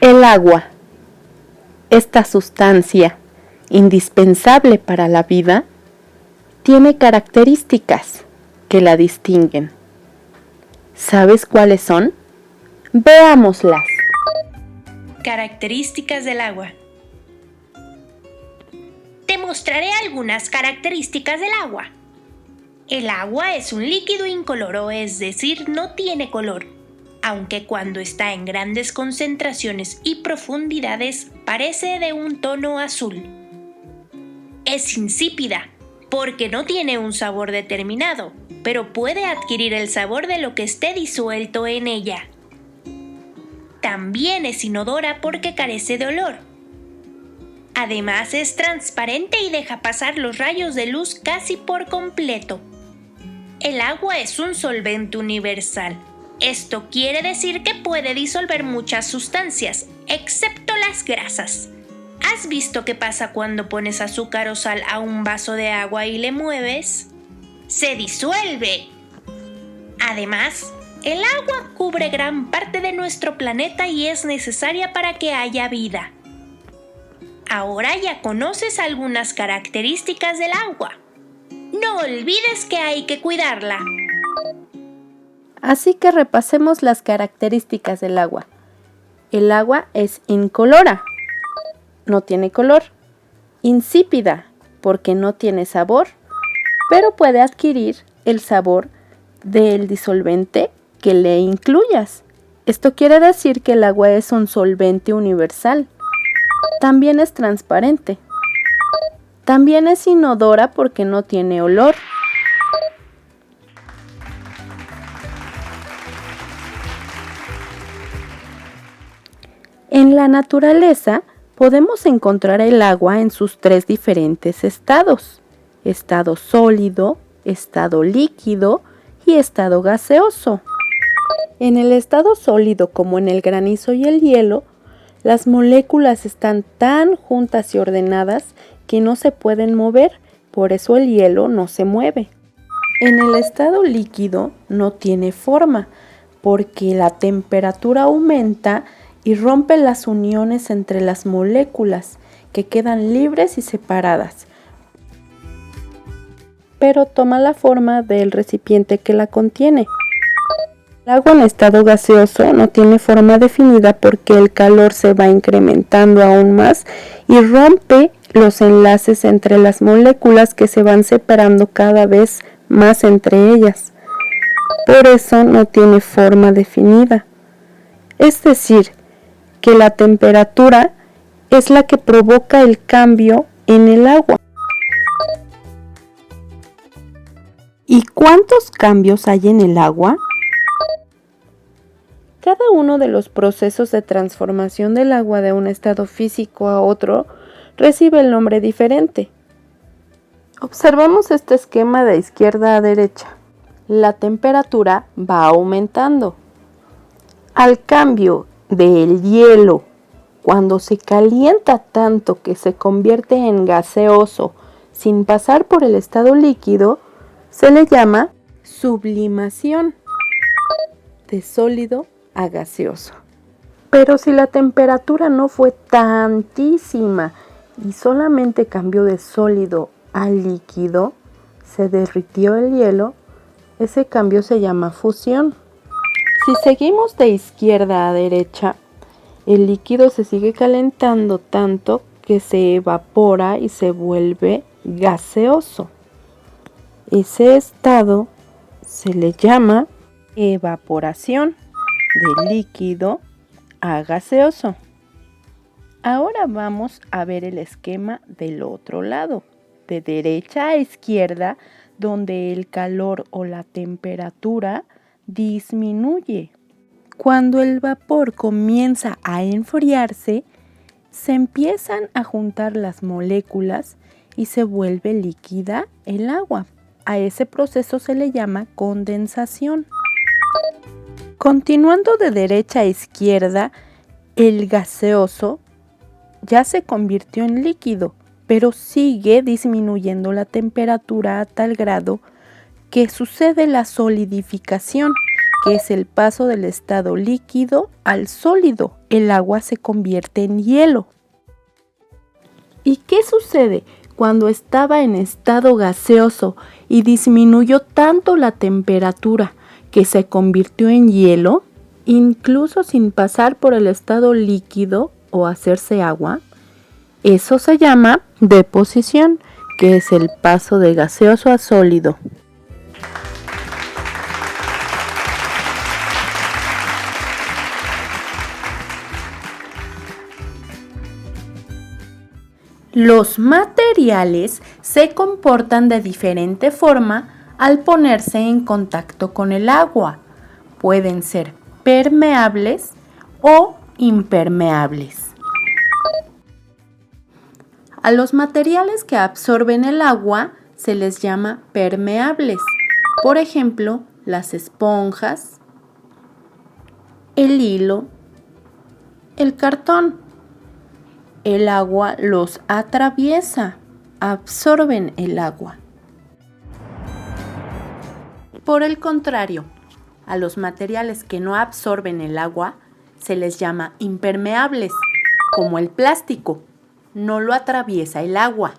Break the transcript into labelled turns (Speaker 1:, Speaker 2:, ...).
Speaker 1: El agua, esta sustancia indispensable para la vida, tiene características que la distinguen. ¿Sabes cuáles son? Veámoslas.
Speaker 2: Características del agua. Te mostraré algunas características del agua. El agua es un líquido incoloro, es decir, no tiene color, aunque cuando está en grandes concentraciones y profundidades parece de un tono azul. Es insípida, porque no tiene un sabor determinado, pero puede adquirir el sabor de lo que esté disuelto en ella. También es inodora porque carece de olor. Además es transparente y deja pasar los rayos de luz casi por completo. El agua es un solvente universal. Esto quiere decir que puede disolver muchas sustancias, excepto las grasas. ¿Has visto qué pasa cuando pones azúcar o sal a un vaso de agua y le mueves? ¡Se disuelve! Además, el agua cubre gran parte de nuestro planeta y es necesaria para que haya vida. Ahora ya conoces algunas características del agua. No olvides que hay que cuidarla.
Speaker 1: Así que repasemos las características del agua. El agua es incolora, no tiene color. Insípida, porque no tiene sabor, pero puede adquirir el sabor del disolvente que le incluyas. Esto quiere decir que el agua es un solvente universal. También es transparente. También es inodora porque no tiene olor. En la naturaleza podemos encontrar el agua en sus tres diferentes estados: estado sólido, estado líquido y estado gaseoso. En el estado sólido, como en el granizo y el hielo, las moléculas están tan juntas y ordenadas que no se pueden mover, por eso el hielo no se mueve. En el estado líquido no tiene forma, porque la temperatura aumenta y rompe las uniones entre las moléculas, que quedan libres y separadas, pero toma la forma del recipiente que la contiene. El agua en estado gaseoso no tiene forma definida porque el calor se va incrementando aún más y rompe los enlaces entre las moléculas que se van separando cada vez más entre ellas. Por eso no tiene forma definida. Es decir, que la temperatura es la que provoca el cambio en el agua. ¿Y cuántos cambios hay en el agua? Cada uno de los procesos de transformación del agua de un estado físico a otro recibe el nombre diferente. Observemos este esquema de izquierda a derecha. La temperatura va aumentando. Al cambio del hielo, cuando se calienta tanto que se convierte en gaseoso sin pasar por el estado líquido, se le llama sublimación, de sólido a gaseoso. Pero si la temperatura no fue tantísima y solamente cambió de sólido a líquido, se derritió el hielo, ese cambio se llama fusión. Si seguimos de izquierda a derecha, el líquido se sigue calentando tanto que se evapora y se vuelve gaseoso. Ese estado se le llama evaporación, de líquido a gaseoso. Ahora vamos a ver el esquema del otro lado, de derecha a izquierda, donde el calor o la temperatura disminuye. Cuando el vapor comienza a enfriarse, se empiezan a juntar las moléculas y se vuelve líquida el agua. A ese proceso se le llama condensación. Continuando de derecha a izquierda, el gaseoso ya se convirtió en líquido, pero sigue disminuyendo la temperatura a tal grado que sucede la solidificación que es el paso del estado líquido al sólido. El agua se convierte en hielo. ¿Y qué sucede cuando estaba en estado gaseoso y disminuyó tanto la temperatura que se convirtió en hielo, incluso sin pasar por el estado líquido o hacerse agua? Eso se llama deposición, que es el paso de gaseoso a sólido. Los materiales se comportan de diferente forma al ponerse en contacto con el agua. Pueden ser permeables o impermeables. A los materiales que absorben el agua se les llama permeables. Por ejemplo, las esponjas, el hilo, el cartón. El agua los atraviesa, absorben el agua. Por el contrario, a los materiales que no absorben el agua se les llama impermeables, como el plástico. No lo atraviesa el agua.